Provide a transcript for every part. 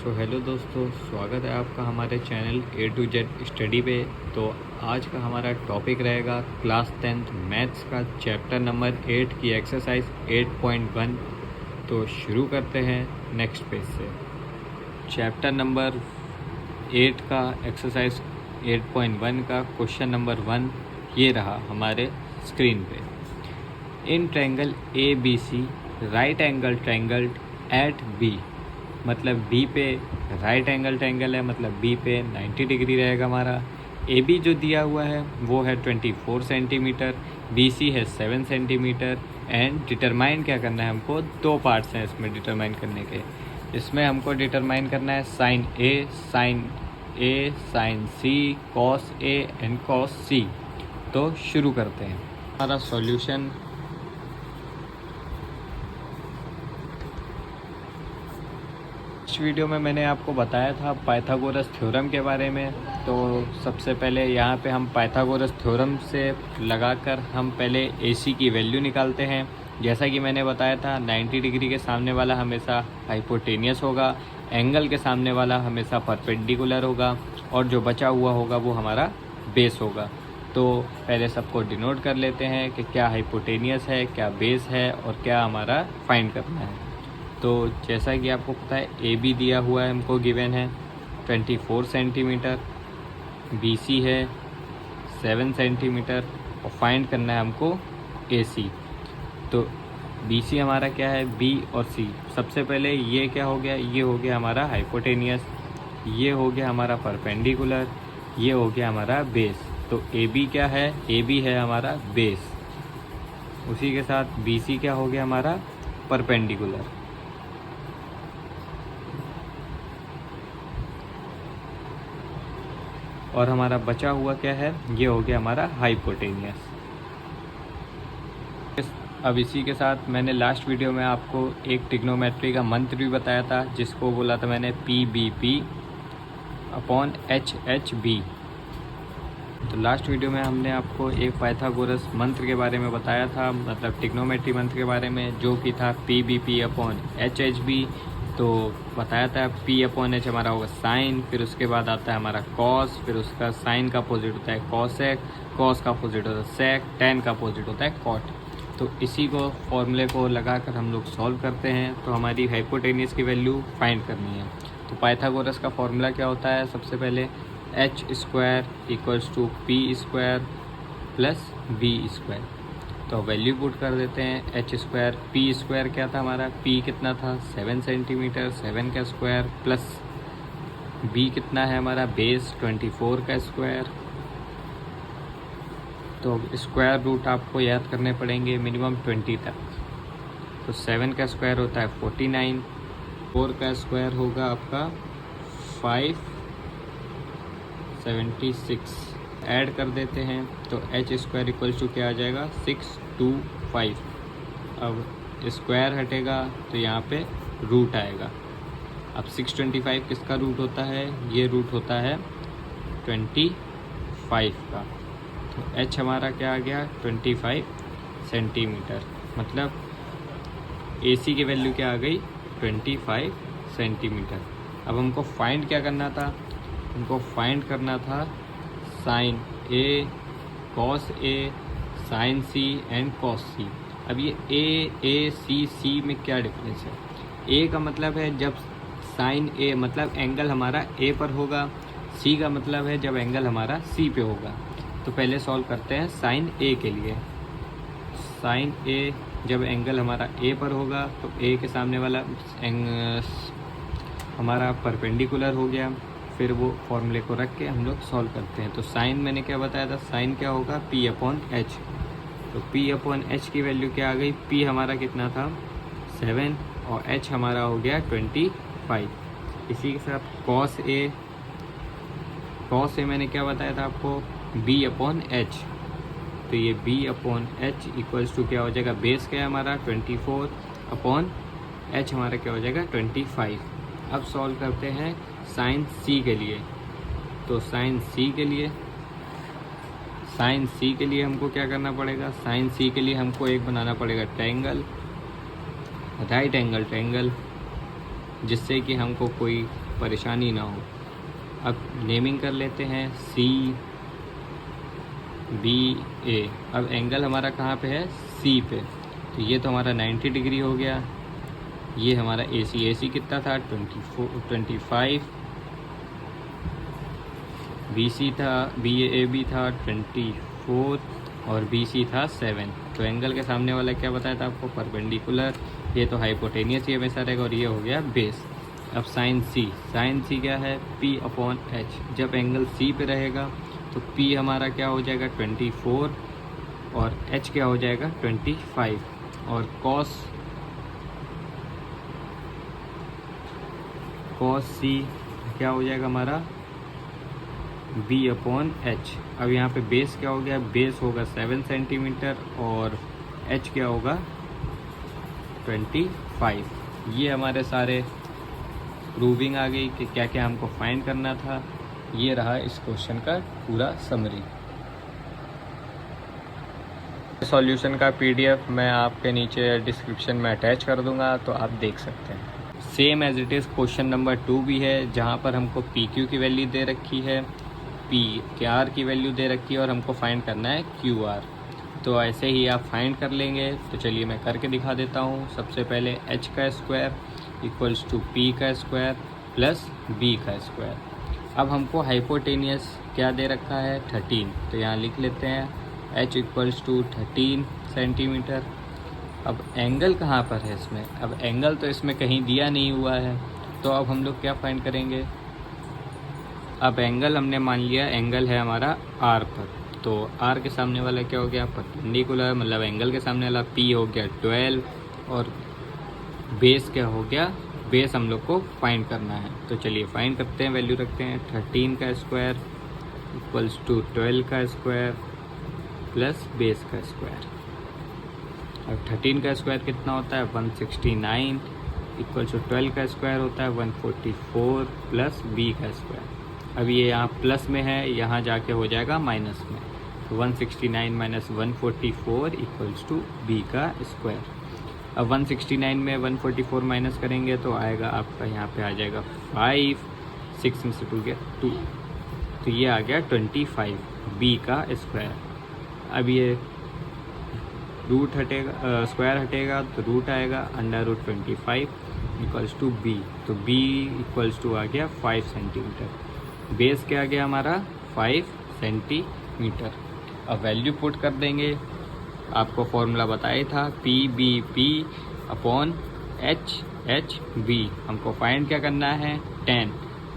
Hello दोस्तों, स्वागत है आपका हमारे channel A to Z study पे। तो आज का हमारा टॉपिक रहेगा क्लास 10th मैथ्स का चैप्टर नंबर 8 की एक्सरसाइज 8.1। तो शुरू करते हैं नेक्स्ट पेज से। चैप्टर नंबर 8 का एक्सरसाइज 8.1 का क्वेश्चन नंबर 1 ये रहा हमारे स्क्रीन पे। In triangle ABC right angle triangle eight B, मतलब B पे राइट एंगल ट्रायंगल है, मतलब B पे 90 डिग्री रहेगा हमारा। AB जो दिया हुआ है वो है 24 सेंटीमीटर, BC है 7 सेंटीमीटर। एंड डिटरमाइन क्या करना है हमको, दो पार्ट्स हैं इसमें डिटरमाइन करने के। इसमें हमको डिटरमाइन करना है sine A, sine C, cos A and cos C। तो शुरू करते हैं हमारा सॉल्यूशन। इस वीडियो में मैंने आपको बताया था पाइथागोरस थ्योरम के बारे में। तो सबसे पहले यहाँ पे हम पाइथागोरस थ्योरम से लगाकर हम पहले AC की वैल्यू निकालते हैं। जैसा कि मैंने बताया था 90 डिग्री के सामने वाला हमेशा हाइपोटेनियस होगा, एंगल के सामने वाला हमेशा परपेंडिकुलर होगा, और जो बचा हुआ होगा वो हमारा बेस होगा। तो पहले सबको डिनोट कर लेते हैं कि क्या हाइपोटेनियस है, क्या बेस है, और क्या हमारा फाइंड करना है। तो जैसा कि आपको पता है AB दिया हुआ है हमको, गिवन है 24 सेंटीमीटर, BC है 7 सेंटीमीटर, और फाइंड करना है हमको AC। तो BC हमारा क्या है, B और C। सबसे पहले ये क्या हो गया, ये हो गया हमारा हाइपोटेनियस, ये हो गया हमारा परपेंडिकुलर, ये हो गया हमारा बेस। तो AB क्या है, AB है हमारा बेस। उसी के साथ BC क्या हो गया हमारा, परपेंडिकुलर। और हमारा बचा हुआ क्या है, ये हो गया हमारा हाइपोटेनियस। अब इसी के साथ मैंने लास्ट वीडियो में आपको एक ट्रिग्नोमेट्री का मंत्र भी बताया था, जिसको बोला था मैंने PBP अपॉन HHB। तो लास्ट वीडियो में हमने आपको एक पाइथागोरस मंत्र के बारे में बताया था, मतलब ट्रिग्नोमेट्री मंत्र के बारे में, जो कि था PBP अपॉन HHB। तो बताया था P अपॉन H हमारा होगा साइन, फिर उसके बाद आता है हमारा कॉस, फिर उसका साइन का अपोजिट होता है कॉसेक, कॉस का अपोजिट होता है सेक, टेन का अपोजिट होता है कॉट। तो इसी को फॉर्मूले को लगाकर हम लोग सॉल्व करते हैं। तो हमारी हाइपोटेनियस की वैल्यू फाइंड करनी है। तो पाइथागोरस का फॉर्मूला क्या होता है, सबसे पहले H square equals to P square plus B square. तो वैल्यू पुट कर देते हैं। H स्क्वायर, P स्क्वायर क्या था हमारा, P कितना था 7 सेंटीमीटर, 7 का स्क्वायर, प्लस B कितना है हमारा बेस 24 का स्क्वायर। तो स्क्वायर रूट आपको याद करने पड़ेंगे मिनिमम 20 तक। तो 7 का स्क्वायर होता है 49, 4 का स्क्वायर होगा आपका 576। ऐड कर देते हैं तो H स्क्वायर इक्वल्स टू क्या आ जाएगा, 625। अब स्क्वायर हटेगा तो यहाँ पे रूट आएगा। अब 625 किसका रूट होता है, ये रूट होता है 25 का। तो H हमारा क्या आ गया 25 सेंटीमीटर, मतलब AC की वैल्यू क्या आ गई 25 सेंटीमीटर। अब हमको फाइंड क्या करना था, हमको फाइंड करना था sine A, cos A, sine C and cos C। अब ये C में क्या डिफरेंस है, A का मतलब है जब साइन A मतलब एंगल हमारा A पर होगा, C का मतलब है जब एंगल हमारा C पे होगा। तो पहले सॉल्व करते हैं साइन A के लिए। साइन A जब एंगल हमारा A पर होगा तो A के सामने वाला हमारा परपेंडिकुलर हो गया। फिर वो फॉर्मूले को रख के हम लोग सॉल्व करते हैं। तो साइन मैंने क्या बताया था, साइन क्या होगा P अपॉन H। तो P अपॉन H की वैल्यू क्या आ गई, P हमारा कितना था 7 और H हमारा हो गया 25। इसी के साथ कॉस A मैंने क्या बताया था आपको, B अपॉन H। तो ये B upon H equals to क्या हो जाएगा, बेस क्या है हमारा 24 अपॉन H हमारा क्या हो जाएगा 25। अब सॉल्व करते हैं साइन C के लिए। तो साइन C के लिए हमको क्या करना पड़ेगा, साइन C के लिए हमको एक बनाना पड़ेगा ट्रायंगल, राइट एंगल ट्रायंगल, जिससे कि हमको कोई परेशानी ना हो। अब नेमिंग कर लेते हैं सी बी ए। अब एंगल हमारा कहाँ पे है, सी पे, तो ये तो हमारा 90 डिग्री हो गया। ये हमारा ए सी कितना था, 25। बी सी था, ए बी था 24 और बी सी था 7। तो एंगल के सामने वाला क्या बताया था आपको, परपेंडिकुलर। ये तो हाइपोटेनियस ही हमेशा रहेगा और ये हो गया बेस। अब साइन सी क्या है, पी अपॉन एच। जब एंगल सी पे रहेगा तो पी हमारा क्या हो जाएगा 24 और एच क्या हो जाएगा 25। और कॉस सी क्या हो जाएगा हमारा बी अपॉन एच। अब यहाँ पे बेस क्या हो गया, बेस होगा 7 सेंटीमीटर और एच क्या होगा 25। ये हमारे सारे प्रूविंग आ गई कि क्या क्या हमको फाइंड करना था। ये रहा इस क्वेश्चन का पूरा समरी। सॉल्यूशन का पीडीएफ मैं आपके नीचे डिस्क्रिप्शन में अटैच कर दूंगा, तो आप देख सकते हैं। Same as it is question number 2 भी है, जहाँ पर हमको पी क्यू की वैल्यू दे रखी है, पी के आर की वैल्यू दे रखी है और हमको फाइंड करना है क्यू आर। तो ऐसे ही आप फाइंड कर लेंगे। तो चलिए मैं करके दिखा देता हूँ। सबसे पहले एच का स्क्वायर इक्वल्स टू पी का स्क्वायर प्लस बी का स्क्वायर। अब हमको हाइपोटेनियस क्या दे रखा है 13, तो यहाँ लिख लेते हैं h इक्वल्स टू 13 सेंटीमीटर। अब एंगल कहाँ पर है इसमें, अब एंगल तो इसमें कहीं दिया नहीं हुआ है, तो अब हम लोग क्या फाइंड करेंगे। अब एंगल हमने मान लिया एंगल है हमारा आर पर, तो आर के सामने वाला क्या हो गया परपेंडिकुलर, मतलब एंगल के सामने वाला पी हो गया 12 और बेस क्या हो गया, बेस हम लोग को फाइंड करना है। तो चलिए फाइंड करते हैं, वैल्यू रखते हैं 13 का स्क्वायर इक्वल्स टू 12 का स्क्वायर प्लस बेस का स्क्वायर। अब 13 का स्क्वायर कितना होता है 169 इक्वल्स टू 12 का स्क्वायर होता है 144 प्लस बी का स्क्वायर। अब ये यहाँ प्लस में है, यहाँ जाके हो जाएगा माइनस में, तो 169 माइनस 144 इक्वल्स टू बी का स्क्वायर। अब 169 में 144 माइनस करेंगे तो आएगा आपका, यहाँ पे आ जाएगा 5, 6 में से 2 गया 2, तो ये आ गया 25 बी का स्क्वायर। अब ये रूट हटेगा, स्क्वायर हटेगा तो रूट आएगा, under root 25 equals to B, तो बी इक्वल्स टू आ गया 5 सेंटीमीटर। बेस क्या आ गया हमारा 5 सेंटीमीटर। अब वैल्यू पुट कर देंगे, आपको फॉर्मूला बताया था P B P upon H H B. हमको फाइंड क्या करना है tan,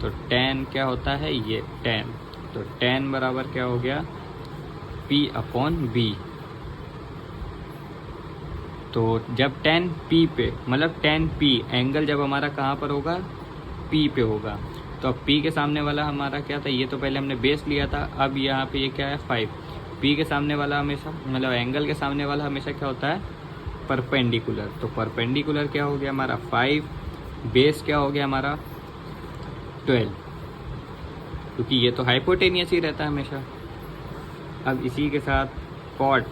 तो tan क्या होता है ये tan, तो tan बराबर क्या हो गया p अपॉन बी। तो जब tan p पे, मतलब tan p एंगल जब हमारा कहाँ पर होगा p पे होगा, तो अब p के सामने वाला हमारा क्या था, ये तो पहले हमने बेस लिया था, अब यहाँ पे ये क्या है 5। p के सामने वाला हमेशा, मतलब एंगल के सामने वाला हमेशा क्या होता है परपेंडिकुलर, तो परपेंडिकुलर क्या हो गया हमारा 5, बेस क्या हो गया हमारा 12, क्योंकि ये तो हाइपोटेनियस ही रहता है हमेशा। अब इसी के साथ कॉट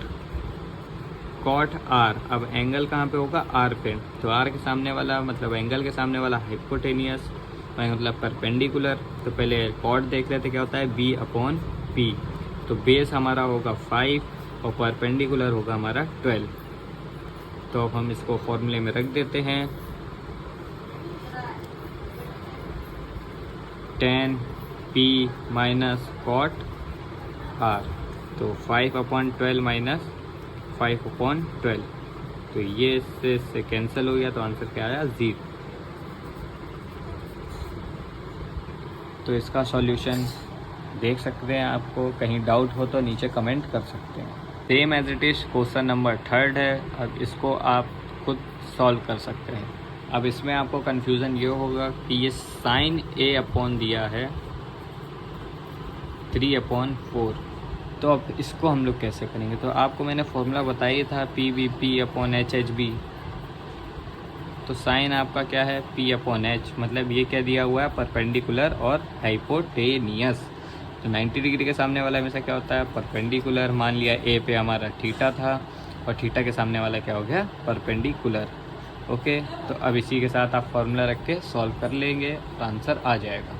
आर, अब एंगल कहाँ पे होगा आर पे, तो आर के सामने वाला मतलब एंगल के सामने वाला हाइपोटेनियस मतलब परपेंडिकुलर, तो पहले कॉट देख लेते क्या होता है बी अपॉन पी, तो बेस हमारा होगा 5 और परपेंडिकुलर होगा हमारा 12। तो अब हम इसको फॉर्मूले में रख देते हैं, tan p minus cot R, तो 5 अपॉन 12 माइनस 5 अपॉन 12, तो ये इससे कैंसिल हो गया, तो आंसर क्या आया 0। तो इसका सॉल्यूशन देख सकते हैं, आपको कहीं डाउट हो तो नीचे कमेंट कर सकते हैं। Same as it is question number 3 है, अब इसको आप खुद सॉल्व कर सकते हैं। अब इसमें आपको कन्फ्यूज़न ये होगा कि ये साइन a अपॉन दिया है 3/4, तो अब इसको हम लोग कैसे करेंगे। तो आपको मैंने फॉर्मूला बताया था P B P upon H H B, तो साइन आपका क्या है p अपॉन एच, मतलब ये क्या दिया हुआ है परपेंडिकुलर और हाइपोटेनियस। तो 90 डिग्री के सामने वाला हमेशा क्या होता है परपेंडिकुलर, मान लिया a पे हमारा थीटा था और थीटा के सामने वाला क्या हो गया परपेंडिकुलर। ओके, तो अब इसी के साथ आप फार्मूला रख के सॉल्व कर लेंगे और आंसर आ जाएगा।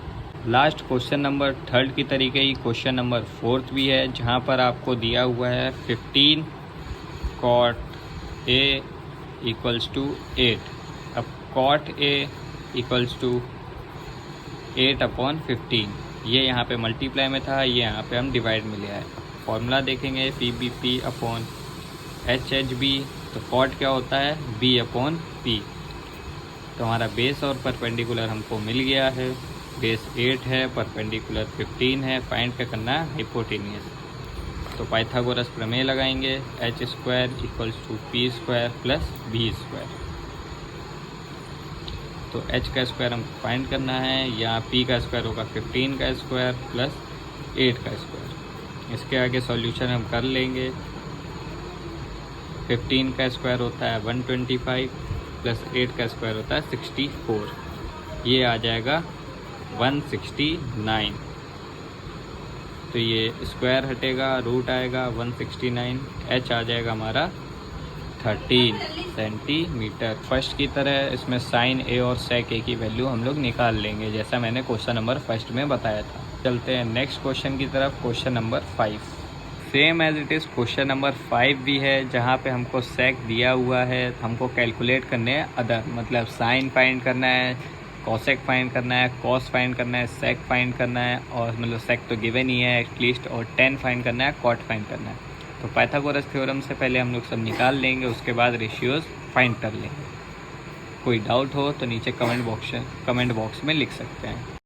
लास्ट क्वेश्चन नंबर 3 की तरीके ही क्वेश्चन नंबर 4 भी है, जहाँ पर आपको दिया हुआ है 15 cot A इक्वल्स टू 8। अब cot A इक्वल्स टू 8/15, ये यहाँ पे मल्टीप्लाई में था, ये यहाँ पे हम डिवाइड में लिया है। फॉर्मूला देखेंगे PBP अपॉन HHB, तो कॉट क्या होता है B/P। तो हमारा बेस और परपेंडिकुलर हमको मिल गया है। बेस 8 है, परपेंडिकुलर 15 है, फाइंड क्या करना है हाइपोटेनियस। तो पाइथागोरस प्रमेय लगाएंगे, h² equals to p² plus b²। तो h का स्क्वायर हमको फाइंड करना है, यहाँ p का स्क्वायर होगा 15 का स्क्वायर प्लस 8 का स्क्वायर। इसके आगे सॉल्यूशन हम कर लेंगे। 15 का स्क्वायर होता है 125 प्लस 8 का स्क्वायर होता है 64, ये आ जाएगा 169। तो ये स्क्वायर हटेगा, रूट आएगा 169, h आ जाएगा हमारा 13 सेंटीमीटर। फर्स्ट की तरह इसमें साइन ए और सेक ए की वैल्यू हम लोग निकाल लेंगे, जैसा मैंने क्वेश्चन नंबर फर्स्ट में बताया था। चलते हैं नेक्स्ट क्वेश्चन की तरफ, question number 5। Same as it is question number 5 भी है, जहाँ पे हमको सेक दिया हुआ है, हमको कैलकुलेट करने हैं अदर, मतलब साइन फाइंड करना है, कॉसेक फाइंड करना है, कॉस फाइंड करना है, सेक फाइंड करना है, और मतलब सेक तो गिवन ही है एटलीस्ट, और टेन फाइंड करना है, कॉट फाइंड करना है। तो पाइथागोरस थ्योरम से पहले हम लोग सब निकाल लेंगे, उसके बाद रेशियोज फाइंड कर लेंगे। कोई डाउट हो तो नीचे कमेंट बॉक्स में लिख सकते हैं।